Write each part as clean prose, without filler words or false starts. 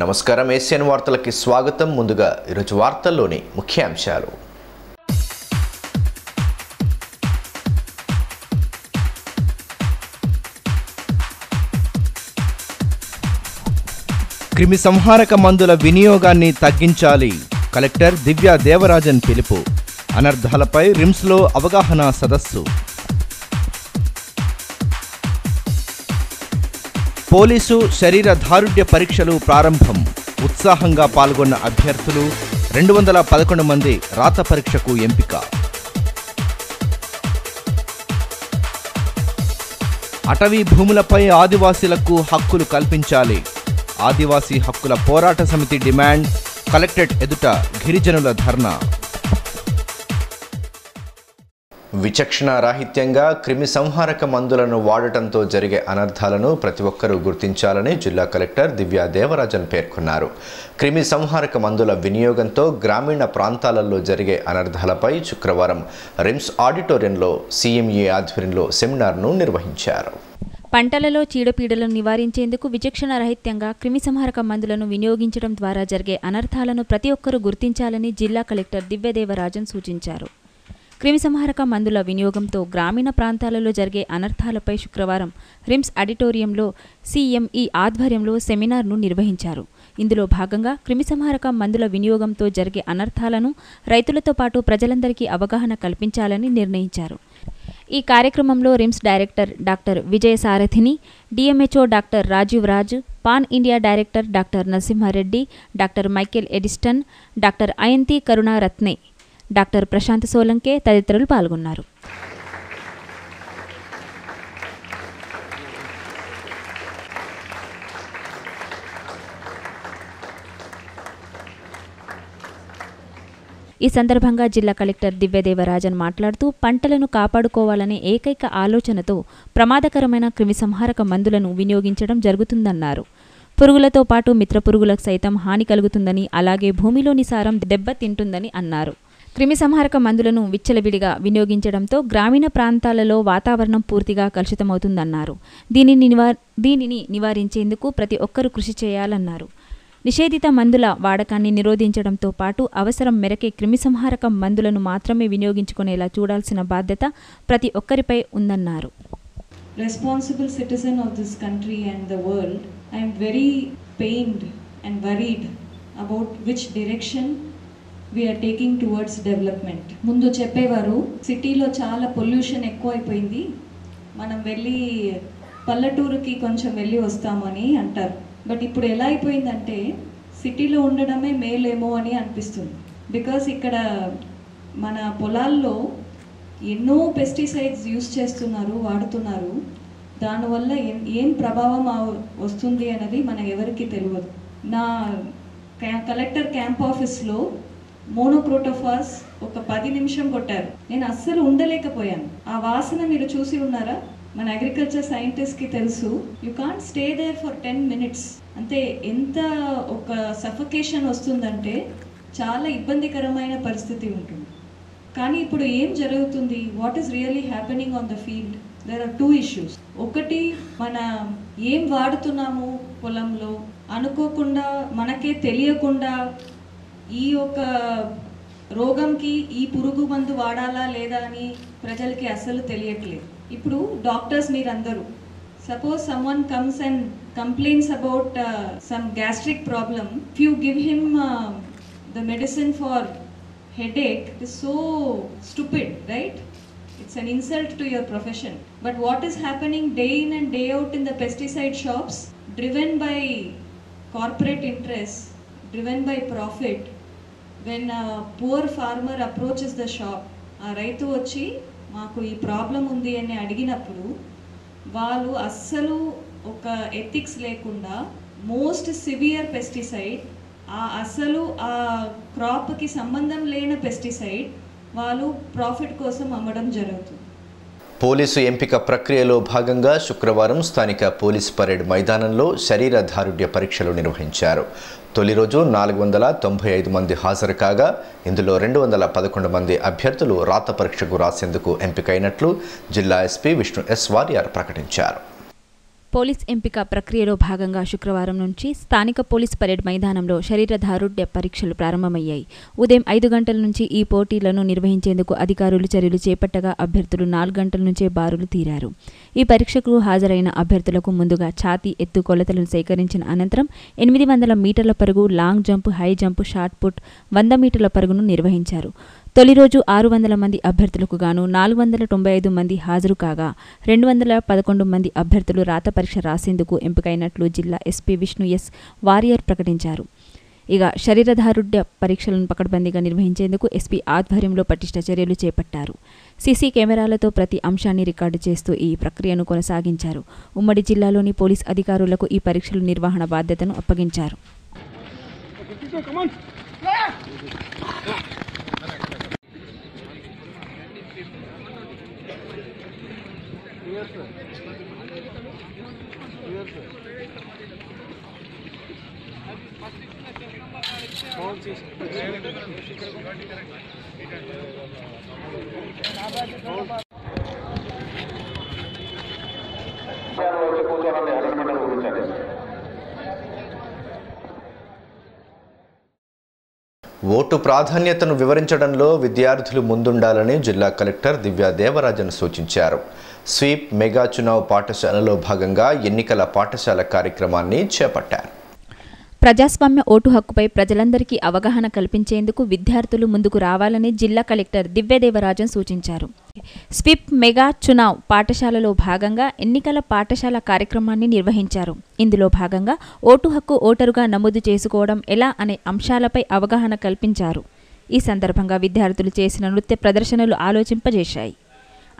నమస్కారం ఏషియన్ వార్తలకి స్వాగతం. ముందుగా ఈరోజు వార్తల్లోని ముఖ్యాంశాలు. క్రిమి సంహారక మందుల వినియోగాన్ని తగ్గించాలి. కలెక్టర్ దివ్యా దేవరాజన్ పిలుపు. అనర్థాలపై రిమ్స్లో అవగాహన సదస్సు. పోలీసు శరీర దారుఢ్య పరీక్షలు ప్రారంభం. ఉత్సాహంగా పాల్గొన్న అభ్యర్థులు 211 మంది రాత పరీక్షకు ఎంపిక. అటవీ భూములపై ఆదివాసీలకు హక్కులు కల్పించాలి. ఆదివాసీ హక్కుల పోరాట సమితి డిమాండ్. కలెక్టరేట్ ఎదుట గిరిజనుల ధర్నా. విచక్షణ రాహిత్యంగా క్రిమి సంహారక మందులను వాడటంతో జరిగే అనర్థాలను ప్రతి ఒక్కరూ గుర్తించాలని జిల్లా కలెక్టర్ దివ్యా దేవరాజన్ పేర్కొన్నారు. క్రిమి సంహారక మందుల వినియోగంతో గ్రామీణ ప్రాంతాలలో జరిగే అనర్థాలపై శుక్రవారం రిమ్స్ ఆడిటోరియంలో సీఎంఏ ఆధ్వర్యంలో సెమినార్ను నిర్వహించారు. పంటలలో చీడపీడలను నివారించేందుకు విచక్షణ రహిత్యంగా క్రిమి సంహారక మందులను వినియోగించడం ద్వారా జరిగే అనర్థాలను ప్రతి ఒక్కరూ గుర్తించాలని జిల్లా కలెక్టర్ దివ్యదేవరాజన్ సూచించారు. క్రిమి సంహారక మందుల వినియోగంతో గ్రామీణ ప్రాంతాలలో జరిగే అనర్థాలపై శుక్రవారం రిమ్స్ ఆడిటోరియంలో సీఎంఈ ఆధ్వర్యంలో సెమినార్ను నిర్వహించారు. ఇందులో భాగంగా క్రిమి సంహారక మందుల వినియోగంతో జరిగే అనర్థాలను రైతులతో పాటు ప్రజలందరికీ అవగాహన కల్పించాలని నిర్ణయించారు. ఈ కార్యక్రమంలో రిమ్స్ డైరెక్టర్ డాక్టర్ విజయసారథిని, DMHO doctor Rajiv Raj, pan India director doctor Narasimha Reddy, doctor Michael Ediston, doctor Ayanthi Karunaratne, doctor Prashant Solanke తదితరులు పాల్గొన్నారు. ఈ సందర్భంగా జిల్లా కలెక్టర్ దివ్యదేవరాజన్ మాట్లాడుతూ పంటలను కాపాడుకోవాలనే ఏకైక ఆలోచనతో ప్రమాదకరమైన క్రిమి సంహారక మందులను వినియోగించడం జరుగుతుందన్నారు. పురుగులతో పాటు మిత్ర పురుగులకు సైతం హాని కలుగుతుందని, అలాగే భూమిలోని సారం దెబ్బతింటుందని అన్నారు. క్రిమి సంహారక మందులను విచ్చలవిడిగా వినియోగించడంతో గ్రామీణ ప్రాంతాలలో వాతావరణం పూర్తిగా కలుషితమవుతుందన్నారు. దీనిని నివారించేందుకు ప్రతి ఒక్కరూ కృషి చేయాలన్నారు. నిషేధిత మందుల వాడకాన్ని నిరోధించడంతో పాటు అవసరం మేరకే క్రిమి సంహారక మందులను మాత్రమే వినియోగించుకునేలా చూడాల్సిన బాధ్యత ప్రతి ఒక్కరిపై ఉందన్నారు. Responsible citizen of this country and the world, I am very pained and worried about which direction we are taking towards development. ముందు చెప్పేవారు సిటీలో చాలా పొల్యూషన్ ఎక్కువైపోయింది, మనం వెళ్ళి పల్లెటూరుకి కొంచెం వెళ్ళి వస్తామని అంటారు. బట్ ఇప్పుడు ఎలా అయిపోయిందంటే సిటీలో ఉండడమే మేలేమో అని అనిపిస్తుంది. బికాస్ ఇక్కడ మన పొలాల్లో ఎన్నో పెస్టిసైడ్స్ యూస్ చేస్తున్నారు, వాడుతున్నారు. దానివల్ల ఏం ప్రభావం వస్తుంది అనేది మనకు ఎవరికి తెలియదు. నా కలెక్టర్ క్యాంప్ ఆఫీస్లో మోనోక్రోటోఫాస్ ఒక 10 నిమిషం కొట్టారు. నేను అస్సలు ఉండలేకపోయాను. ఆ వాసన మీరు చూసి ఉన్నారా? మన అగ్రికల్చర్ సైంటిస్ట్కి తెలుసు, you can't stay there for 10 minutes. అంటే ఎంత ఒక సఫకేషన్ వస్తుందంటే చాలా ఇబ్బందికరమైన పరిస్థితి ఉంటుంది. కానీ ఇప్పుడు ఏం జరుగుతుంది, what is really happening on the field? There are 2 issues. ఒకటి, మన ఏం వాడుతున్నాము పొలంలో అనుకోకుండా, మనకే తెలియకుండా ఈ ఒక రోగంకి ఈ పురుగు మందు వాడాలా లేదా అని ప్రజలకి అస్సలు తెలియట్లేదు. ఇప్పుడు డాక్టర్స్ మీరందరూ, suppose someone comes and complains about some gastric problem, if you give him the medicine for headache, it is so stupid, right? It's an insult to your profession. But what is happening day in and day out in the pesticide shops, driven by corporate interests, driven by profit, when a poor farmer approaches the shop, ఆ రైతు వచ్చి మాకు ఈ problem ఉంది అని అడిగినప్పుడు వాళ్ళు అస్సలు ఒక ఎథిక్స్ లేకుండా మోస్ట్ సివియర్ పెస్టిసైడ్, అసలు ఆ క్రాప్కి సంబంధం లేని పెస్టిసైడ్ వాళ్ళు ప్రాఫిట్ కోసం అమ్మడం జరుగుతుంది. పోలీసు ఎంపిక ప్రక్రియలో భాగంగా శుక్రవారం స్థానిక పోలీస్ పరేడ్ మైదానంలో శరీర దారుఢ్య పరీక్షలు నిర్వహించారు. తొలి రోజు 495 మంది హాజరు కాగా ఇందులో 211 మంది అభ్యర్థులు రాత పరీక్షకు రాసేందుకు ఎంపికైనట్లు జిల్లా ఎస్పీ విష్ణు ఎస్ వారియర్ ప్రకటించారు. పోలీస్ ఎంపిక ప్రక్రియలో భాగంగా శుక్రవారం నుంచి స్థానిక పోలీస్ పరేడ్ మైదానంలో శరీర దారుఢ్య పరీక్షలు ప్రారంభమయ్యాయి. ఉదయం 5 గంటల నుంచి ఈ పోటీలను నిర్వహించేందుకు అధికారులు చర్యలు చేపట్టగా అభ్యర్థులు 4 గంటల నుంచే బారులు తీరారు. ఈ పరీక్షకు హాజరైన అభ్యర్థులకు ముందుగా ఛాతీ ఎత్తు కొలతలను సేకరించిన అనంతరం 800 మీటర్ల పరుగు, long jump, high jump, shot put, 100 మీటర్ల పరుగును నిర్వహించారు. తొలి రోజు 600 మంది అభ్యర్థులకు గాను 495 మంది హాజరు కాగా 211 మంది అభ్యర్థులు రాత పరీక్ష రాసేందుకు ఎంపికైనట్లు జిల్లా ఎస్పీ విష్ణు ఎస్ వారియర్ ప్రకటించారు. ఇక శరీరదారుఢ్య పరీక్షలను పకడ్బందీగా నిర్వహించేందుకు ఎస్పీ ఆధ్వర్యంలో పటిష్ట చర్యలు చేపట్టారు. సీసీ కెమెరాలతో ప్రతి అంశాన్ని రికార్డు చేస్తూ ఈ ప్రక్రియను కొనసాగించారు. ఉమ్మడి జిల్లాలోని పోలీస్ అధికారులకు ఈ పరీక్షల నిర్వహణ బాధ్యతను అప్పగించారు. ఓటు ప్రాధాన్యతను వివరించడంలో విద్యార్థులు ముందుండాలని జిల్లా కలెక్టర్ దివ్యా దేవరాజన్ సూచించారు. స్వీప్ మెగా చునావ్ పాఠశాలలో భాగంగా ఎన్నికల పాఠశాల కార్యక్రమాన్ని చేపట్టారు. ప్రజాస్వామ్య ఓటు హక్కుపై ప్రజలందరికీ అవగాహన కల్పించేందుకు విద్యార్థులు ముందుకు రావాలని జిల్లా కలెక్టర్ దివ్యదేవరాజన్ సూచించారు. స్వీప్ మెగా చునావ్ పాఠశాలలో భాగంగా ఎన్నికల పాఠశాల కార్యక్రమాన్ని నిర్వహించారు. ఇందులో భాగంగా ఓటు హక్కు ఓటరుగా నమోదు చేసుకోవడం ఎలా అనే అంశాలపై అవగాహన కల్పించారు. ఈ సందర్భంగా విద్యార్థులు చేసిన నృత్య ప్రదర్శనలు ఆలోచింపజేశాయి.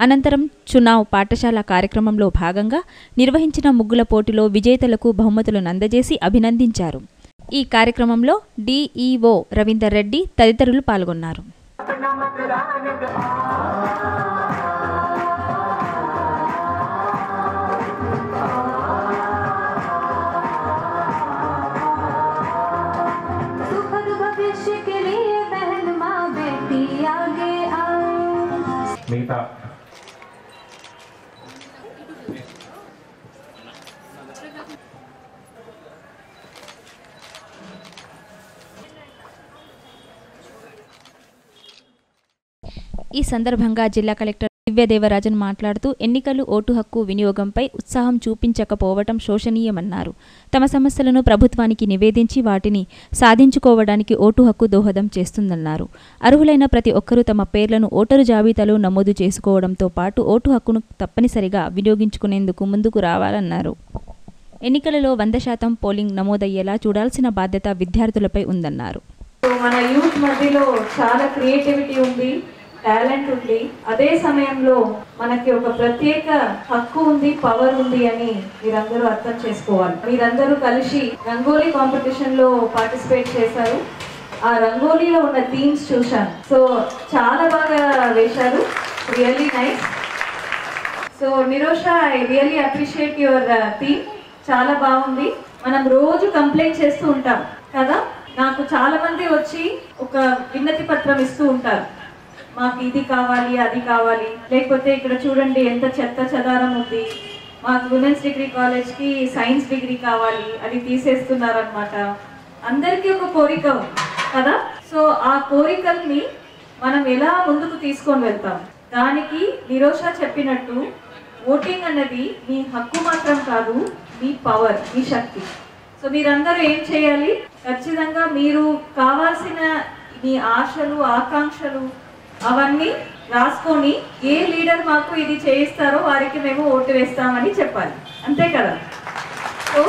అనంతరం చునావ్ పాఠశాల కార్యక్రమంలో భాగంగా నిర్వహించిన ముగ్గుల పోటీలో విజేతలకు బహుమతులను అందజేసి అభినందించారు. ఈ కార్యక్రమంలో డిఈఓ రవీందర్ రెడ్డి తదితరులు పాల్గొన్నారు. ఈ సందర్భంగా జిల్లా కలెక్టర్ దివ్యదేవరాజన్ మాట్లాడుతూ ఎన్నికలు ఓటు హక్కు వినియోగంపై ఉత్సాహం చూపించకపోవటం శోచనీయమన్నారు. తమ సమస్యలను ప్రభుత్వానికి నివేదించి వాటిని సాధించుకోవడానికి ఓటు హక్కు దోహదం చేస్తుందన్నారు. అర్హులైన ప్రతి ఒక్కరూ తమ పేర్లను ఓటరు జాబితాలో నమోదు చేసుకోవడంతో పాటు ఓటు హక్కును తప్పనిసరిగా వినియోగించుకునేందుకు ముందుకు రావాలన్నారు. ఎన్నికలలో 100% పోలింగ్ నమోదయ్యేలా చూడాల్సిన బాధ్యత విద్యార్థులపై ఉందన్నారు. మన యూత్ మధ్యలో చాలా క్రియేటివిటీ ఉంది, టాలెంట్ ఉంది. అదే సమయంలో మనకి ఒక ప్రత్యేక హక్కు ఉంది, పవర్ ఉంది అని మీరందరూ అర్థం చేసుకోవాలి. మీరందరూ కలిసి రంగోలీ కాంపిటీషన్ లో పార్టిసిపేట్ చేశారు. ఆ రంగోలీలో ఉన్న థీమ్స్ చూశాను. సో చాలా బాగా వేశారు, really nice. So Nirosha, I really appreciate your theme, చాలా బాగుంది. మనం రోజు కంప్లైంట్ చేస్తూ ఉంటాం కదా, నాకు చాలా మంది వచ్చి ఒక విన్నతి పత్రం ఇస్తూ ఉంటారు, మాకు ఇది కావాలి, అది కావాలి, లేకపోతే ఇక్కడ చూడండి ఎంత చెత్త చెదారం ఉంది, మాకు ఉమెన్స్ డిగ్రీ కాలేజ్కి సైన్స్ డిగ్రీ కావాలి, అది తీసేస్తున్నారనమాట. అందరికీ ఒక కోరిక కదా. సో ఆ కోరికల్ని మనం ఎలా ముందుకు తీసుకొని వెళ్తాం, దానికి నిరోషా చెప్పినట్టు ఓటింగ్ అన్నది మీ హక్కు మాత్రం కాదు, మీ పవర్, మీ శక్తి. సో మీరందరూ ఏం చేయాలి, ఖచ్చితంగా మీరు కావాల్సిన మీ ఆశలు, ఆకాంక్షలు అవన్నీ రాసుకొని ఏ లీడర్ మాకు ఇది చేయిస్తారో వారికి మేము ఓటు వేస్తామని చెప్పాలి, అంతే కదా. సో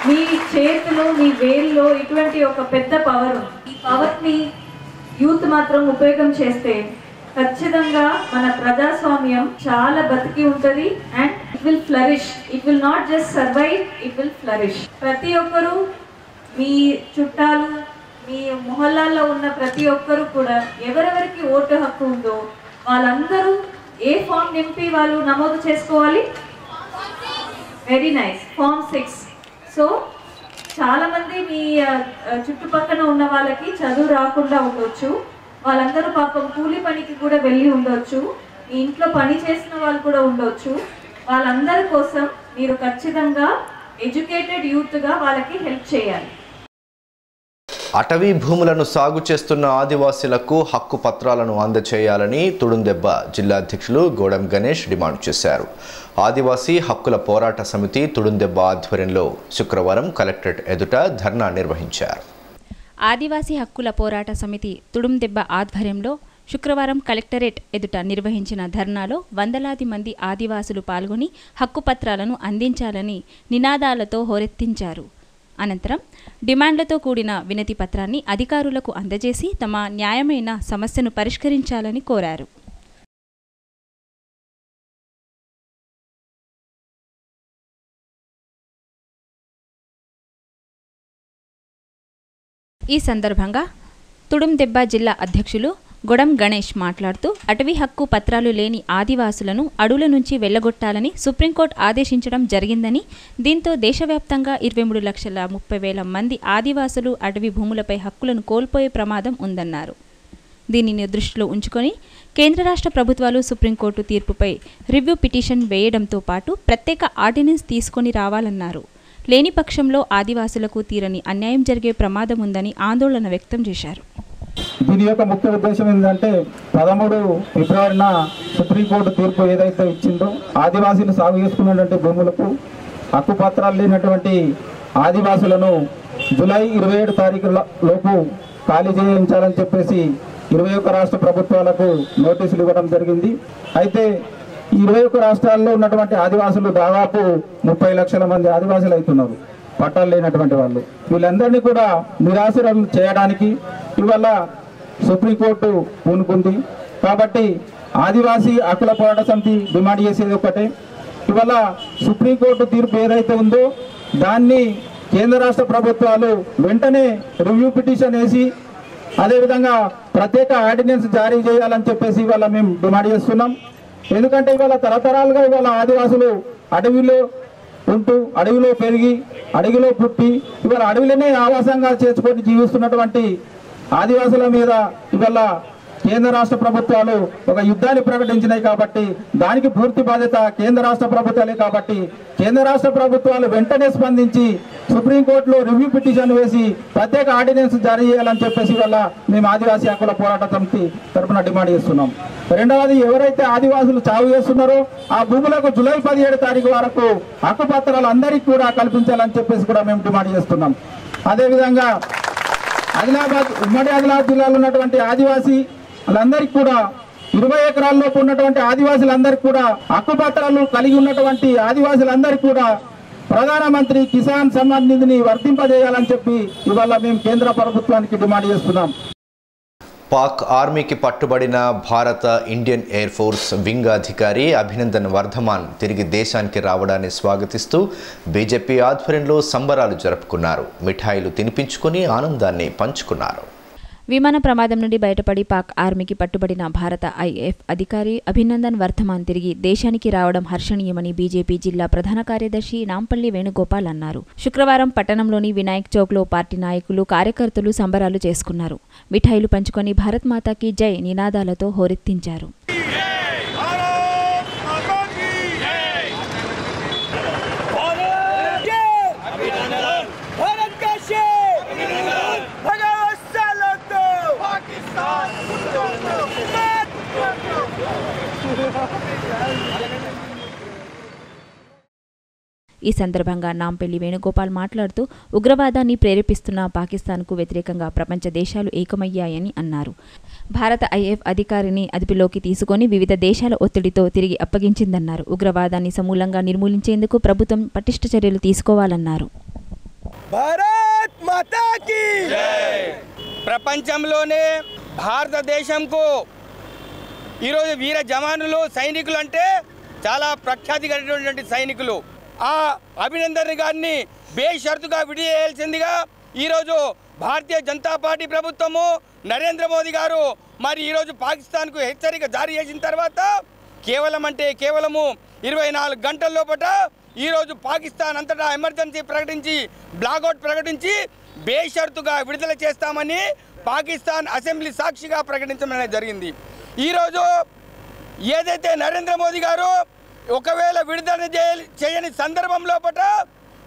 మీ చేతిలో, మీ వేల్లో ఇటువంటి ఒక పెద్ద పవర్ ఉంది. ఈ పవర్ని యూత్ మాత్రం ఉపయోగం చేస్తే ఖచ్చితంగా మన ప్రజాస్వామ్యం చాలా బతికి ఉంటుంది. And it will flourish, it will not just survive, it will flourish. ప్రతి ఒక్కరూ, మీ చుట్టాలు, మీ మొహల్లాల్లో ఉన్న ప్రతి ఒక్కరు కూడా ఎవరెవరికి ఓటు హక్కు ఉందో వాళ్ళందరూ ఏ ఫామ్ నింపి వాళ్ళు నమోదు చేసుకోవాలి. Very nice, form 6. సో చాలామంది మీ చుట్టుపక్కల ఉన్న వాళ్ళకి చదువు రాకుండా ఉండొచ్చు, వాళ్ళందరూ పాపం కూలి పనికి కూడా వెళ్ళి ఉండొచ్చు, మీ ఇంట్లో పని చేసిన వాళ్ళు కూడా ఉండొచ్చు. వాళ్ళందరి కోసం మీరు ఖచ్చితంగా ఎడ్యుకేటెడ్ యూత్గా వాళ్ళకి హెల్ప్ చేయాలి. అటవీ భూములను సాగు చేస్తున్న ఆదివాసీలకు హక్కు పత్రాలను అందజేయాలని తుడుందెబ్బ జిల్లా అధ్యక్షులు గోడం గణేష్ డిమాండ్ చేశారు. ఆదివాసీ హక్కుల పోరాట సమితి తుడుందెబ్బ ఆధ్వర్యంలో శుక్రవారం కలెక్టరేట్ ఎదుట ధర్నా నిర్వహించారు. ఆదివాసీ హక్కుల పోరాట సమితి తుడుందెబ్బ ఆధ్వర్యంలో శుక్రవారం కలెక్టరేట్ ఎదుట నిర్వహించిన ధర్నాలో వందలాది మంది ఆదివాసులు పాల్గొని హక్కుపత్రాలను అందించాలని నినాదాలతో హోరెత్తించారు. అనంతరం డిమాండ్లతో కూడిన వినతి పత్రాన్ని అధికారులకు అందజేసి తమ న్యాయమైన సమస్యను పరిష్కరించాలని కోరారు. ఈ సందర్భంగా తుడుందెబ్బ జిల్లా అధ్యక్షులు గొడం గణేష్ మాట్లాడుతూ అటవీ హక్కు పత్రాలు లేని ఆదివాసులను అడవుల నుంచి వెళ్లగొట్టాలని సుప్రీంకోర్టు ఆదేశించడం జరిగిందని, దీంతో దేశవ్యాప్తంగా 23,30,000 మంది ఆదివాసులు అటవీ భూములపై హక్కులను కోల్పోయే ప్రమాదం ఉందన్నారు. దీనిని దృష్టిలో ఉంచుకొని కేంద్ర రాష్ట్ర ప్రభుత్వాలు సుప్రీంకోర్టు తీర్పుపై రివ్యూ పిటిషన్ వేయడంతో పాటు ప్రత్యేక ఆర్డినెన్స్ తీసుకొని రావాలన్నారు. లేని పక్షంలో ఆదివాసులకు తీరని అన్యాయం జరిగే ప్రమాదం ఉందని ఆందోళన వ్యక్తం చేశారు. దీని యొక్క ముఖ్య ఉద్దేశం ఏంటంటే 13 ఫిబ్రవరిన సుప్రీంకోర్టు తీర్పు ఏదైతే ఇచ్చిందో ఆదివాసీలు సాగు చేసుకున్నటువంటి భూములకు హక్కు పత్రాలు లేనటువంటి ఆదివాసులను జూలై 27 తారీఖు లోపు ఖాళీ చేయించాలని చెప్పేసి 21 రాష్ట్ర ప్రభుత్వాలకు నోటీసులు ఇవ్వడం జరిగింది. అయితే ఈ 21 రాష్ట్రాల్లో ఉన్నటువంటి ఆదివాసులు దాదాపు 30 లక్షల మంది ఆదివాసులు అవుతున్నారు, పట్టాలు లేనటువంటి వాళ్ళు. వీళ్ళందరినీ కూడా నిరాశ్రయం చేయడానికి ఇవాళ సుప్రీంకోర్టు పూనుకుంది. కాబట్టి ఆదివాసీ హక్కుల పోరాట సమితి డిమాండ్ చేసేది ఒకటే, ఇవాళ సుప్రీంకోర్టు తీర్పు ఏదైతే ఉందో దాన్ని కేంద్ర రాష్ట్ర ప్రభుత్వాలు వెంటనే రివ్యూ పిటిషన్ వేసి అదేవిధంగా ప్రత్యేక ఆర్డినెన్స్ జారీ చేయాలని చెప్పేసి ఇవాళ మేము డిమాండ్ చేస్తున్నాం. ఎందుకంటే ఇవాళ తరతరాలుగా ఇవాళ ఆదివాసులు అడవిలో ఉంటూ అడవిలో పెరిగి అడవిలో పుట్టి ఇవాళ అడవిలోనే ఆవాసంగా చేసుకొని జీవిస్తున్నటువంటి ఆదివాసుల మీద ఇవాళ కేంద్ర రాష్ట్ర ప్రభుత్వాలు ఒక యుద్ధాన్ని ప్రకటించినాయి. కాబట్టి దానికి పూర్తి బాధ్యత కేంద్ర రాష్ట్ర ప్రభుత్వాలే. కాబట్టి కేంద్ర రాష్ట్ర ప్రభుత్వాలు వెంటనే స్పందించి సుప్రీంకోర్టులో రివ్యూ పిటిషన్ వేసి ప్రత్యేక ఆర్డినెన్స్ జారీ చేయాలని చెప్పేసి వల్ల మేము ఆదివాసీ హక్కుల పోరాట సమితి తరఫున డిమాండ్ చేస్తున్నాం. రెండవది, ఎవరైతే ఆదివాసులు చావు చేస్తున్నారో ఆ భూములకు జూలై 17 తారీఖు వరకు హక్కు పత్రాలు అందరికీ కూడా కల్పించాలని చెప్పేసి కూడా మేము డిమాండ్ చేస్తున్నాం. అదేవిధంగా ఉమ్మడి ఆదిలాబాద్ జిల్లాలో ఉన్నటువంటి ఆదివాసీ వాళ్ళందరికీ కూడా 20 ఎకరాల్లోపు ఉన్నటువంటి ఆదివాసులందరికీ కూడా హక్కు పత్రాలు కలిగి ఉన్నటువంటి ఆదివాసులందరికీ కూడా ప్రధానమంత్రి కిసాన్ సమ్మాన్ నిధిని వర్తింపజేయాలని చెప్పి ఇవాళ మేము కేంద్ర ప్రభుత్వానికి డిమాండ్ చేస్తున్నాం. పాక్ ఆర్మీకి పట్టుబడిన భారత ఇండియన్ ఎయిర్ ఫోర్స్ వింగ్ అధికారి అభినందన్ వర్ధమాన్ తిరిగి దేశానికి రావడాన్ని స్వాగతిస్తూ బీజేపీ ఆధ్వర్యంలో సంబరాలు జరుపుకున్నారు. మిఠాయిలు తినిపించుకొని ఆనందాన్ని పంచుకున్నారు. విమాన ప్రమాదం నుండి బయటపడి పాక్ ఆర్మీకి పట్టుబడిన భారత ఐఎఫ్ అధికారి అభినందన్ వర్ధమాన్ తిరిగి దేశానికి రావడం హర్షణీయమని బీజేపీ జిల్లా ప్రధాన కార్యదర్శి నాంపల్లి వేణుగోపాల్ అన్నారు. శుక్రవారం పట్టణంలోని వినాయక్ చౌక్లో పార్టీ నాయకులు, కార్యకర్తలు సంబరాలు చేసుకున్నారు. మిఠాయిలు పంచుకొని భారత్ మాతాకి జై నినాదాలతో హోరెత్తించారు. ఈ సందర్భంగా నాంపల్లి వేణుగోపాల్ మాట్లాడుతూ ఉగ్రవాదాన్ని ప్రేరేపిస్తున్న పాకిస్తాన్కు వ్యతిరేకంగా ప్రపంచ దేశాలు ఏకమయ్యాయని అన్నారు. భారత ఐఎఫ్ అధికారిని అదుపులోకి తీసుకొని వివిధ దేశాల ఒత్తిడితో తిరిగి అప్పగించిందన్నారు. ఉగ్రవాదాన్ని సమూలంగా నిర్మూలించేందుకు ప్రభుత్వం పటిష్ట చర్యలు తీసుకోవాలన్నారు. భారత్ మాతాకి జై. ప్రపంచంలోనే భారతదేశంకు ఈరోజు వీర జవానులు, సైనికులు అంటే చాలా ప్రఖ్యాతి కలిగినటువంటి సైనికులు. ఆ అభినందన్ గారిని బేషరతుగా విడిచేయాల్సిందిగా ఈరోజు భారతీయ జనతా పార్టీ ప్రభుత్వము, నరేంద్ర మోదీ గారు మరి ఈరోజు పాకిస్తాన్కు హెచ్చరిక జారీ చేసిన తర్వాత కేవలము 24 గంటల లోపల ఈరోజు పాకిస్తాన్ అంతటా ఎమర్జెన్సీ ప్రకటించి, బ్లాక్అవుట్ ప్రకటించి బేషరతుగా విడుదల చేస్తామని పాకిస్తాన్ అసెంబ్లీ సాక్షిగా ప్రకటించడం జరిగింది. ఈరోజు ఏదైతే నరేంద్ర మోదీ గారు ఒకవేళ విడుదల చేయని సందర్భంలో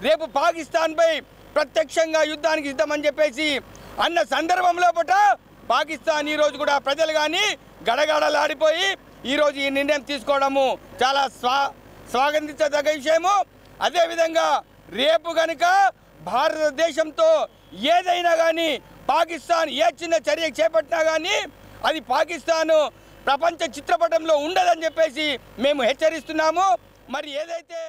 రేపు పాకిస్తాన్పై ప్రత్యక్షంగా యుద్ధానికి సిద్ధమని చెప్పేసి అన్న సందర్భంలో పాకిస్తాన్ ఈరోజు కూడా ప్రజలు కానీ గడగడలాడిపోయి ఈరోజు ఈ నిర్ణయం తీసుకోవడము చాలా స్వాగతించదగ్గ విషయము. అదేవిధంగా రేపు కనుక భారతదేశంతో ఏదైనా కానీ పాకిస్తాన్ ఏ చిన్న చర్య చేపట్టినా కానీ అది పాకిస్తాన్ ప్రపంచ చిత్రపటంలో ఉండదని చెప్పేసి మేము హెచ్చరిస్తున్నాము. మరి ఏదైతే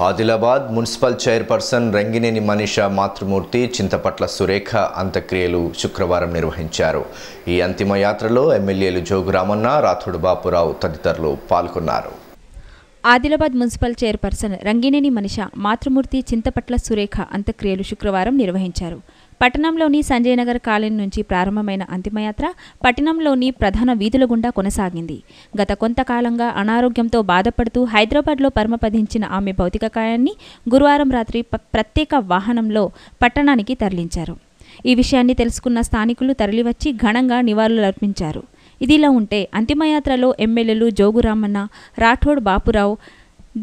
ఆదిలాబాద్ మున్సిపల్ చైర్పర్సన్ రంగినేని మనీషా మాతృమూర్తి చింతపట్ల సురేఖ అంత్యక్రియలు శుక్రవారం నిర్వహించారు. ఈ అంతిమ యాత్రలో ఎమ్మెల్యేలు జోగు రామన్న, రాథోడ్ బాపురావు తదితరులు పాల్గొన్నారు. ఆదిలాబాద్ మున్సిపల్ చైర్పర్సన్ రంగినేని మనీషా మాతృమూర్తి చింతపట్ల సురేఖ అంత్యక్రియలు శుక్రవారం నిర్వహించారు. పట్టణంలోని సంజయ్ నగర్ కాలనీ నుంచి ప్రారంభమైన అంతిమయాత్ర పట్టణంలోని ప్రధాన వీధుల గుండా కొనసాగింది. గత కొంతకాలంగా అనారోగ్యంతో బాధపడుతూ హైదరాబాద్లో పరమపదించిన ఆమె భౌతిక కాయాన్ని గురువారం రాత్రి ప్రత్యేక వాహనంలో పట్టణానికి తరలించారు. ఈ విషయాన్ని తెలుసుకున్న స్థానికులు తరలివచ్చి ఘనంగా నివాళులర్పించారు. ఇదిలా ఉంటే అంతిమయాత్రలో ఎమ్మెల్యేలు జోగు రామన్న, రాఠోడ్ బాపురావు,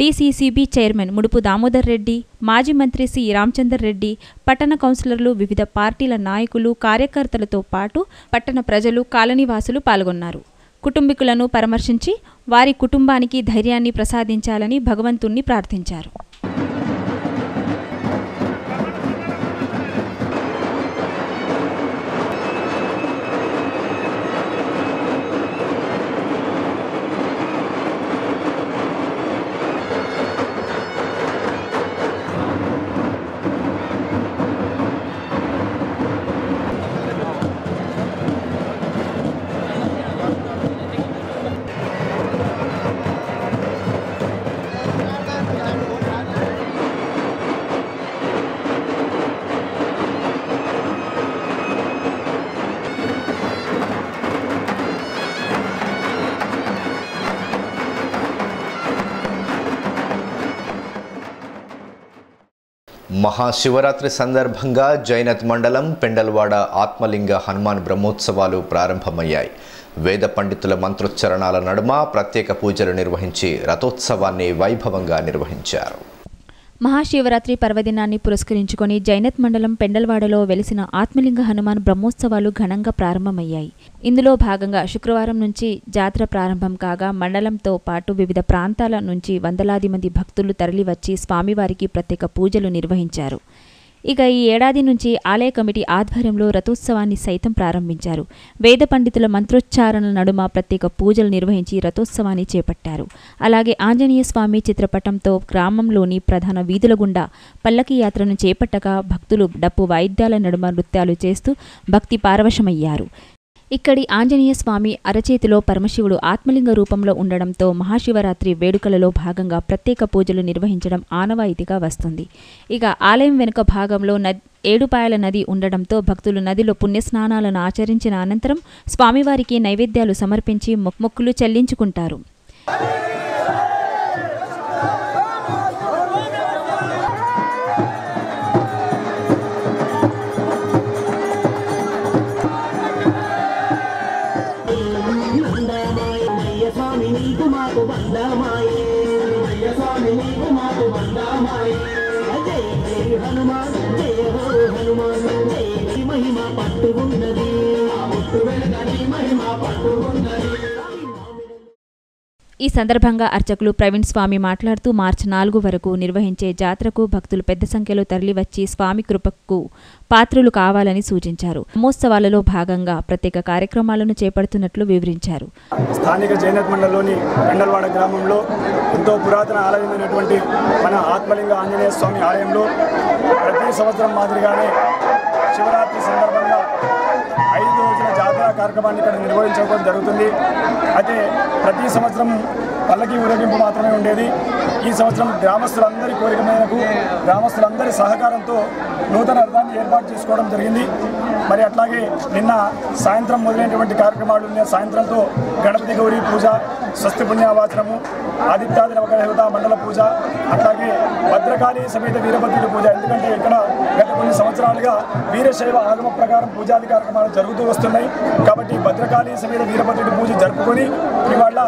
డీసీసీబీ చైర్మన్ ముడుపు దామోదర్ రెడ్డి, మాజీ మంత్రి సి రామచందర్ రెడ్డి, పట్టణ కౌన్సిలర్లు, వివిధ పార్టీల నాయకులు, కార్యకర్తలతో పాటు పట్టణ ప్రజలు, కాలనీవాసులు పాల్గొన్నారు. కుటుంబీకులను పరామర్శించి వారి కుటుంబానికి ధైర్యాన్ని ప్రసాదించాలని భగవంతుణ్ణి ప్రార్థించారు. మహాశివరాత్రి సందర్భంగా జైనత్ మండలం పెండల్వాడ ఆత్మలింగ హనుమాన్ బ్రహ్మోత్సవాలు ప్రారంభమయ్యాయి. వేద పండితుల మంత్రోచ్చరణాల నడుమ ప్రత్యేక పూజలు నిర్వహించి రథోత్సవాన్ని వైభవంగా నిర్వహించారు. మహాశివరాత్రి పర్వదినాన్ని పురస్కరించుకొని జైనత్ మండలం పెండల్వాడలో వెలిసిన ఆత్మలింగ హనుమాన్ బ్రహ్మోత్సవాలు ఘనంగా ప్రారంభమయ్యాయి. ఇందులో భాగంగా శుక్రవారం నుంచి జాతర ప్రారంభం కాగా మండలంతో పాటు వివిధ ప్రాంతాల నుంచి వందలాది మంది భక్తులు తరలివచ్చి స్వామివారికి ప్రత్యేక పూజలు నిర్వహించారు. ఇక ఈ ఏడాది నుంచి ఆలయ కమిటీ ఆధ్వర్యంలో రథోత్సవాన్ని సైతం ప్రారంభించారు. వేద పండితుల మంత్రోచ్చారణల నడుమ ప్రత్యేక పూజలు నిర్వహించి రథోత్సవాన్ని చేపట్టారు. అలాగే ఆంజనేయ స్వామి చిత్రపటంతో గ్రామంలోని ప్రధాన వీధుల గుండా పల్లకి యాత్రను చేపట్టగా భక్తులు డప్పు వాయిద్యాల నడుమ నృత్యాలు చేస్తూ భక్తి పారవశమయ్యారు. ఇక్కడి ఆంజనేయ స్వామి అరచేతిలో పరమశివుడు ఆత్మలింగ రూపంలో ఉండడంతో మహాశివరాత్రి వేడుకలలో భాగంగా ప్రత్యేక పూజలు నిర్వహించడం ఆనవాయితీగా వస్తుంది. ఇక ఆలయం వెనుక భాగంలో ఏడుపాయల నది ఉండడంతో భక్తులు నదిలో పుణ్యస్నానాలను ఆచరించిన అనంతరం స్వామివారికి నైవేద్యాలు సమర్పించి మొక్కులు చెల్లించుకుంటారు. ఈ సందర్భంగా అర్చకులు ప్రవీణ్ స్వామి మాట్లాడుతూ మార్చి 4 వరకు నిర్వహించే జాతరకు భక్తులు పెద్ద సంఖ్యలో తరలివచ్చి స్వామి కృపకు పాత్రులు కావాలని సూచించారు. బ్రహ్మోత్సవాలలో భాగంగా ప్రత్యేక కార్యక్రమాలను చేపడుతున్నట్లు వివరించారు. స్థానిక జైనత్ మండలంలోని పెండల్వాడ గ్రామంలో ఎంతో పురాతన ఆలయమైనటువంటి మన ఆత్మలింగ ఆంజనేయ స్వామి ఆలయంలో ప్రతి సంవత్సరం మాదిరిగానే శివరాత్రి సందర్భంగా 5 రోజుల జాతర కార్యక్రమాన్ని ఇక్కడ నిర్వహించుకోవడం జరుగుతుంది. అయితే ప్రతి సంవత్సరం పల్లకి ఊరేగింపు మాత్రమే ఉండేది. ఈ సంవత్సరం గ్రామస్తులందరి కోరిక మేరకు గ్రామస్తులందరి సహకారంతో నూతన రథాన్ని ఏర్పాటు చేసుకోవడం జరిగింది. మరి అట్లాగే నిన్న సాయంత్రం మొదలైనటువంటి కార్యక్రమాలు ఉన్నాయి. సాయంత్రంతో గణపతి గౌరీ పూజ, స్వస్తి పుణ్యవాచనము, ఆదిత్యాది నవగ్రహ మండల పూజ, అట్లాగే భద్రకాళి సమేత వీరభద్రుడి పూజ. ఎందుకంటే ఇక్కడ గత కొన్ని సంవత్సరాలుగా వీరశైవ ఆగమ ప్రకారం పూజాది కార్యక్రమాలు జరుగుతూ వస్తున్నాయి. కాబట్టి భద్రకాళి సమేత వీరభద్రుడి పూజ జరుపుకొని ఇవాళ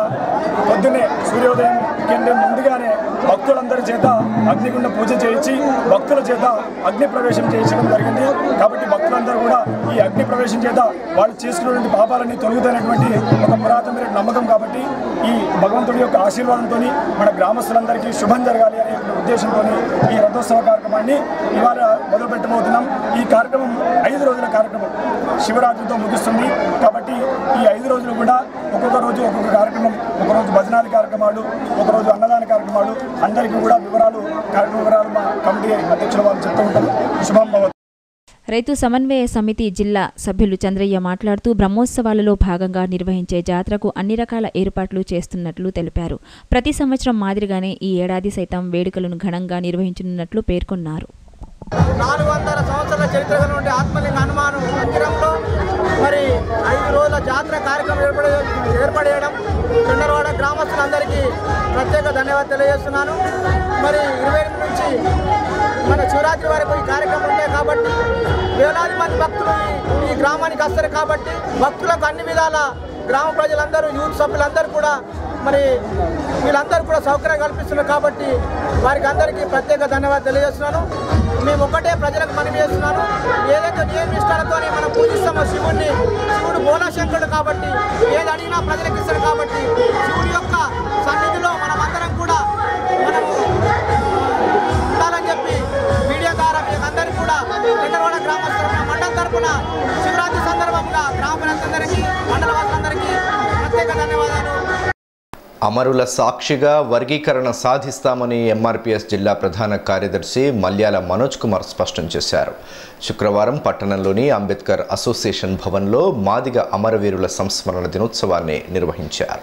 పొద్దున్నే సూర్యోదయం కంటే ముందుగానే భక్తులందరి చేత అగ్నిగుండ పూజ చేయించి భక్తుల చేత అగ్ని ప్రవేశం చేయించడం జరిగింది. కాబట్టి భక్తులందరూ కూడా ఈ అగ్ని ప్రవేశం చేత వాళ్ళు చేసుకున్నటువంటి పాపాలన్నీ తొలగుతున్నటువంటి ఒక పురాతనమైన నమ్మకం. కాబట్టి ఈ భగవంతుడి యొక్క ఆశీర్వాదంతో మన గ్రామస్తులందరికీ శుభం జరగాలి అనే ఉద్దేశంతో ఈ రథోత్సవ కార్యక్రమాన్ని ఇవాళ మొదలుపెట్టబోతున్నాం. ఈ కార్యక్రమం 5 రోజుల కార్యక్రమం శివరాత్రితో ముగుస్తుంది. కాబట్టి ఈ 5 రోజులు కూడా ఒక్కొక్క రోజు ఒక్కొక్క కార్యక్రమం, ఒకరోజు భజనాది కార్యక్రమాలు, ఒకరోజు అన్నదాన కార్యక్రమాలు, అందరికీ కూడా కార్యక్రమ వివరాలు మా కమిటీ అధ్యక్షుల వాళ్ళు చెప్తూ ఉంటారు. శుభం భవతు. రైతు సమన్వయ సమితి జిల్లా సభ్యులు చంద్రయ్య మాట్లాడుతూ బ్రహ్మోత్సవాలలో భాగంగా నిర్వహించే జాతరకు అన్ని రకాల ఏర్పాట్లు చేస్తున్నట్లు తెలిపారు. ప్రతి సంవత్సరం మాదిరిగానే ఈ ఏడాది సైతం వేడుకలను ఘనంగా నిర్వహించనున్నట్లు పేర్కొన్నారు. 400 సంవత్సరాల చరిత్ర నుండి ఆత్మలింగ హనుమాను మందిరంలో మరి 5 రోజుల జాతర కార్యక్రమం ఏర్పడేయడం చండరవాడ గ్రామస్తులందరికీ ప్రత్యేక ధన్యవాదాలు తెలియజేస్తున్నాను. మరి 28 నుంచి మన శివరాత్రి వరకు ఈ కార్యక్రమం ఉంటాయి కాబట్టి వేలాది మంది భక్తులు ఈ గ్రామానికి వస్తారు. కాబట్టి భక్తులకు అన్ని విధాల గ్రామ ప్రజలందరూ, యూత్ సభ్యులందరూ కూడా మరి వీళ్ళందరూ కూడా సౌకర్యం కల్పిస్తున్నారు. కాబట్టి వారికి అందరికీ ప్రత్యేక ధన్యవాదాలు తెలియజేస్తున్నాను. మేము ఒకటే ప్రజలకు మనవి చేస్తున్నాను, ఏదైతే నియమిష్టాలతో మనం పూజిస్తామో శివుడిని, శివుడు బోలాశంకరుడు కాబట్టి ఏది అడిగినా ప్రజలకు ఇస్తాడు. కాబట్టి శివుడి యొక్క సన్నిధిలో మనమందరం కూడా మనము ఉండాలని చెప్పి మీడియా ద్వారా మీకు అందరికీ కూడా చంద్రవాడ గ్రామస్తుల మండలం తరఫున శివరాత్రి సందర్భంగా గ్రామ ప్రజలందరికీ, మండలవాసులందరికీ ప్రత్యేక ధన్యవాదాలు. అమరుల సాక్షిగా వర్గీకరణ సాధిస్తామని ఎంఆర్పీఎస్ జిల్లా ప్రధాన కార్యదర్శి మల్యాల మనోజ్ కుమార్ స్పష్టం చేశారు. శుక్రవారం పట్టణంలోని అంబేద్కర్ అసోసియేషన్ భవన్లో మాదిగ అమరవీరుల సంస్మరణ దినోత్సవాన్ని నిర్వహించారు.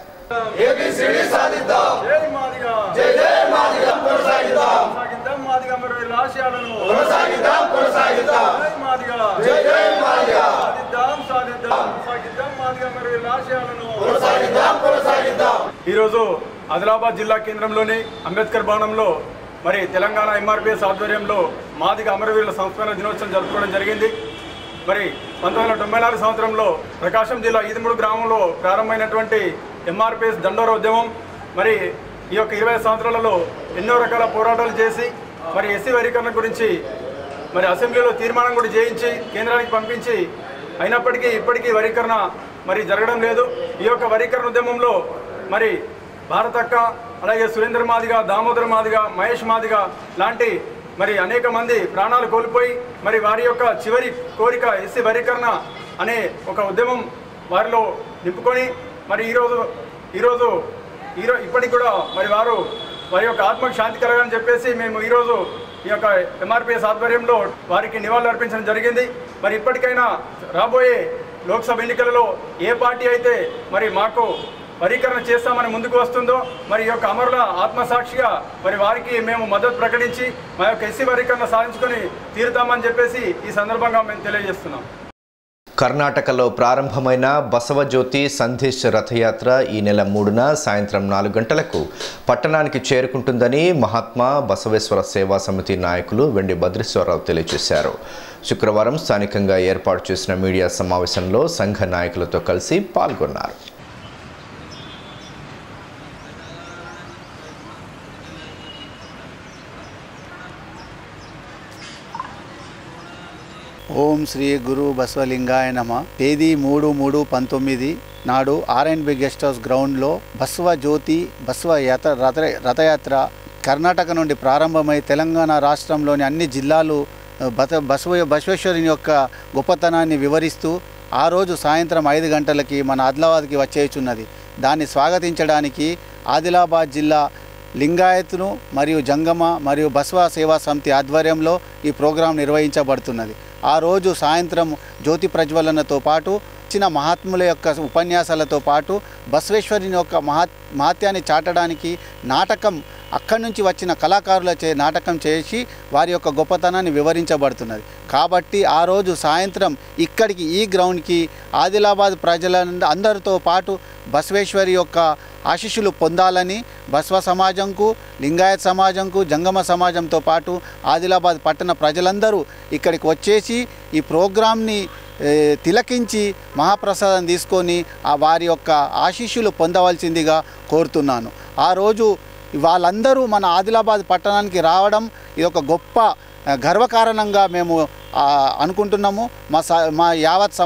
ఈరోజు ఆదిలాబాద్ జిల్లా కేంద్రంలోని అంబేద్కర్ భవనంలో మరి తెలంగాణ ఎంఆర్పీఎస్ ఆధ్వర్యంలో మాదిగ అమరవీరుల సంస్మరణ దినోత్సవం జరుపుకోవడం జరిగింది. మరి 1994 సంవత్సరంలో ప్రకాశం జిల్లా ఈదుమూడు గ్రామంలో ప్రారంభమైనటువంటి ఎంఆర్పీఎస్ దండోర ఉద్యమం మరి ఈ యొక్క 20 సంవత్సరాలలో ఎన్నో రకాల పోరాటాలు చేసి మరి ఎస్సీ వర్గీకరణ గురించి మరి అసెంబ్లీలో తీర్మానం కూడా చేయించి కేంద్రానికి పంపించి అయినప్పటికీ ఇప్పటికీ వర్గీకరణ మరి జరగడం లేదు. ఈ యొక్క వర్గీకరణ ఉద్యమంలో మరి భారతక్క, అలాగే సురేంద్ర మాదిగ, దామోదర మాదిగ, మహేష్ మాదిగ లాంటి మరి అనేక మంది ప్రాణాలు కోల్పోయి మరి వారి యొక్క చివరి కోరిక ఎస్సీ వర్గీకరణ అనే ఒక ఉద్యమం వారిలో నింపుకొని మరి ఈరోజు ఇప్పటికి కూడా మరి వారి యొక్క ఆత్మకు శాంతి కలగాలని చెప్పేసి మేము ఈరోజు ఈ యొక్క ఎంఆర్పీఎస్ ఆధ్వర్యంలో వారికి నివాళులు అర్పించడం జరిగింది. మరి ఇప్పటికైనా రాబోయే లోక్సభ ఎన్నికలలో ఏ పార్టీ అయితే మరి మాకు వర్గీకరణ చేస్తామని ముందుకు వస్తుందో మరి ఈ యొక్క అమరుల ఆత్మసాక్షిగా మరి వారికి మేము మద్దతు ప్రకటించి మా యొక్క ఎస్సీ వర్గీకరణ సాధించుకొని తీరుతామని చెప్పేసి ఈ సందర్భంగా మేము తెలియజేస్తున్నాం. కర్ణాటకలో ప్రారంభమైన బసవజ్యోతి సందేశ్ రథయాత్ర ఈ నెల 3న సాయంత్రం 4 గంటలకు పట్టణానికి చేరుకుంటుందని మహాత్మా బసవేశ్వర సేవా సమితి నాయకులు వెండి భద్రేశ్వరరావు తెలియజేశారు. శుక్రవారం స్థానికంగా ఏర్పాటు చేసిన మీడియా సమావేశంలో సంఘ నాయకులతో కలిసి పాల్గొన్నారు. ఓం శ్రీ గురు బసవలింగాయ నమ. తేదీ 3/3/19 నాడు R&B గెస్ట్ హౌస్ గ్రౌండ్లో బసవ జ్యోతి రథయాత్ర కర్ణాటక నుండి ప్రారంభమై తెలంగాణ రాష్ట్రంలోని అన్ని జిల్లాలు బసవేశ్వరుని యొక్క గొప్పతనాన్ని వివరిస్తూ ఆ రోజు సాయంత్రం 5 గంటలకి మన ఆదిలాబాద్కి వచ్చేయుచున్నది. దాన్ని స్వాగతించడానికి ఆదిలాబాద్ జిల్లా లింగాయత్ను మరియు జంగమ మరియు బసవ సేవా సమితి ఆధ్వర్యంలో ఈ ప్రోగ్రాం నిర్వహించబడుతున్నది. ఆ రోజు సాయంత్రం జ్యోతి ప్రజ్వలనతో పాటు చిన్న మహాత్ముల యొక్క ఉపన్యాసాలతో పాటు బసవేశ్వరుని యొక్క మహాత్యాన్ని చాటడానికి నాటకం అక్కడి నుంచి వచ్చిన కళాకారులచే నాటకం చేసి వారి యొక్క గొప్పతనాన్ని వివరించబడుతున్నది. కాబట్టి ఆ రోజు సాయంత్రం ఇక్కడికి ఈ గ్రౌండ్కి ఆదిలాబాద్ అందరితో పాటు బసవేశ్వరి యొక్క ఆశీస్సులు పొందాలని బసవ సమాజంకు, లింగాయత్ సమాజంకు, జంగమ సమాజంతో పాటు ఆదిలాబాద్ పట్టణ ప్రజలందరూ ఇక్కడికి వచ్చేసి ఈ ప్రోగ్రాంని తిలకించి మహాప్రసాదం తీసుకొని వారి యొక్క ఆశీస్సులు పొందవలసిందిగా కోరుతున్నాను. ఆ రోజు వాళ్ళందరూ మన ఆదిలాబాద్ పట్టణానికి రావడం ఇది ఒక గొప్ప గర్వకారణంగా మేము అనుకుంటున్నాము. మా యావత్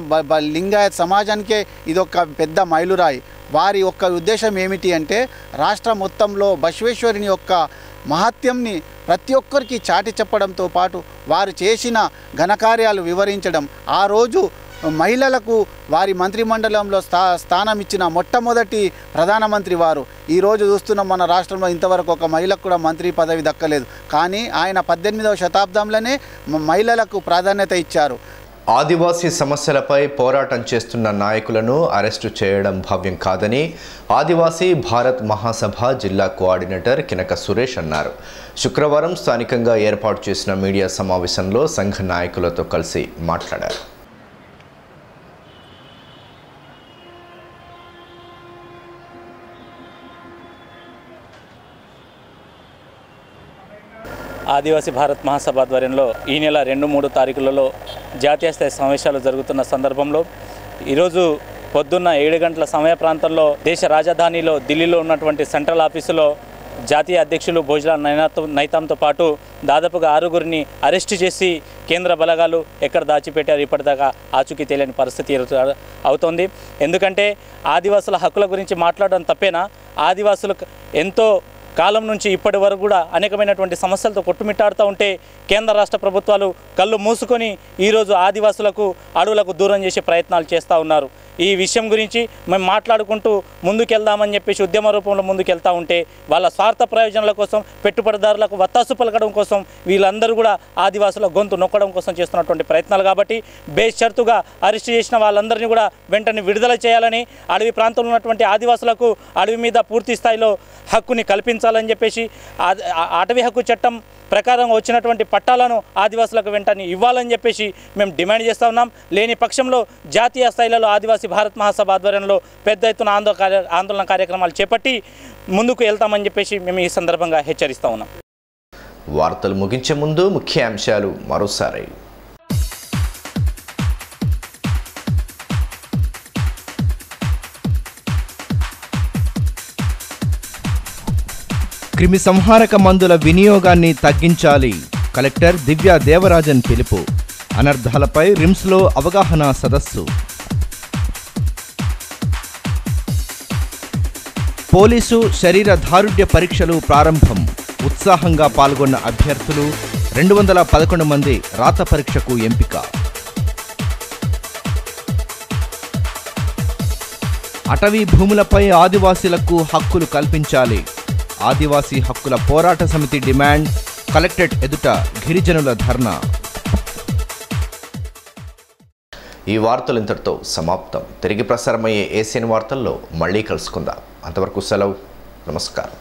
లింగాయత్ సమాజానికే ఇదొక పెద్ద మైలురాయి. వారి యొక్క ఉద్దేశం ఏమిటి అంటే రాష్ట్ర మొత్తంలో బసవేశ్వరుని యొక్క మహత్యంని ప్రతి ఒక్కరికి చాటి చెప్పడంతో పాటు వారు చేసిన ఘనకార్యాలు వివరించడం. ఆ రోజు మహిళలకు వారి మంత్రిమండలంలో స్థానం ఇచ్చిన మొట్టమొదటి ప్రధానమంత్రి వారు. ఈరోజు చూస్తున్నాం మన రాష్ట్రంలో ఇంతవరకు ఒక మహిళకు కూడా మంత్రి పదవి దక్కలేదు. కానీ ఆయన 18వ శతాబ్దంలోనే మహిళలకు ప్రాధాన్యత ఇచ్చారు. ఆదివాసీ సమస్యలపై పోరాటం చేస్తున్న నాయకులను అరెస్టు చేయడం భావ్యం కాదని ఆదివాసీ భారత్ మహాసభ జిల్లా కోఆర్డినేటర్ కినక సురేష్ అన్నారు. శుక్రవారం స్థానికంగా ఏర్పాటు చేసిన మీడియా సమావేశంలో సంఘ నాయకులతో కలిసి మాట్లాడారు. ఆదివాసీ భారత్ మహాసభ ఆధ్వర్యంలో ఈ నెల 2-3 తారీఖులలో జాతీయ స్థాయి సమావేశాలు జరుగుతున్న సందర్భంలో ఈరోజు పొద్దున్న 7 గంటల సమయ ప్రాంతంలో దేశ రాజధానిలో ఢిల్లీలో ఉన్నటువంటి సెంట్రల్ ఆఫీసులో జాతీయ అధ్యక్షులు భోజల నైతాంతో పాటు దాదాపుగా 6గురిని అరెస్టు చేసి కేంద్ర బలగాలు ఎక్కడ దాచిపెట్టారు ఇప్పటిదాకా ఆచూకీ తెలియని పరిస్థితి అవుతోంది. ఎందుకంటే ఆదివాసుల హక్కుల గురించి మాట్లాడడం తప్పేనా? ఆదివాసులు ఎంతో కాలం నుంచి ఇప్పటి వరకు కూడా అనేకమైనటువంటి సమస్యలతో కొట్టుమిట్టాడుతూ ఉంటే కేంద్ర రాష్ట్ర ప్రభుత్వాలు కళ్ళు మూసుకొని ఈరోజు ఆదివాసులకు అడవులకు దూరం చేసే ప్రయత్నాలు చేస్తూ ఉన్నారు. ఈ విషయం గురించి మేము మాట్లాడుకుంటూ ముందుకెళ్దామని చెప్పేసి ఉద్యమ రూపంలో ముందుకెళ్తూ ఉంటే వాళ్ళ స్వార్థ ప్రయోజనాల కోసం, పెట్టుబడిదారులకు వత్తాసు పలకడం కోసం వీళ్ళందరూ కూడా ఆదివాసుల గొంతు నొక్కడం కోసం చేస్తున్నటువంటి ప్రయత్నాలు. కాబట్టి బేషరతుగా అరెస్ట్ చేసిన వాళ్ళందరినీ కూడా వెంటనే విడుదల చేయాలని, అడవి ప్రాంతంలో ఉన్నటువంటి ఆదివాసులకు అడవి మీద పూర్తి స్థాయిలో హక్కుని కల్పించాలని చెప్పేసి అటవీ హక్కు చట్టం ప్రకారం వచ్చినటువంటి పట్టాలను ఆదివాసులకు వెంటనే ఇవ్వాలని చెప్పేసి మేము డిమాండ్ చేస్తూ ఉన్నాం. లేని పక్షంలో జాతీయ స్థాయిలో ఆదివాసీ భారత్ మహాసభ ఆధ్వర్యంలో పెద్ద ఎత్తున ఆందోళన కార్యక్రమాలు చేపట్టి ముందుకు వెళ్తామని చెప్పేసి మేము ఈ సందర్భంగా హెచ్చరిస్తూ ఉన్నాం. వార్తలు ముగించే ముందు ముఖ్య అంశాలు మరోసారి. క్రిమి సంహారక మందుల వినియోగాన్ని తగ్గించాలి. కలెక్టర్ దివ్యా దేవరాజన్ పిలుపు. అనర్థాలపై రిమ్స్లో అవగాహన సదస్సు. పోలీసు శరీర దారుఢ్య పరీక్షలు ప్రారంభం. ఉత్సాహంగా పాల్గొన్న అభ్యర్థులు 211 మంది రాత పరీక్షకు ఎంపిక. అటవీ భూములపై ఆదివాసీలకు హక్కులు కల్పించాలి. ఆదివాసీ హక్కుల పోరాట సమితి డిమాండ్. కలెక్టరేట్ ఎదుట గిరిజనుల ధర్నా. ఈ వార్తలు ఇంతటితో సమాప్తం. తిరిగి ప్రసారమయ్యే ఏసియన్ వార్తల్లో మళ్ళీ కలుసుకుందాం. అంతవరకు సెలవు. నమస్కారం.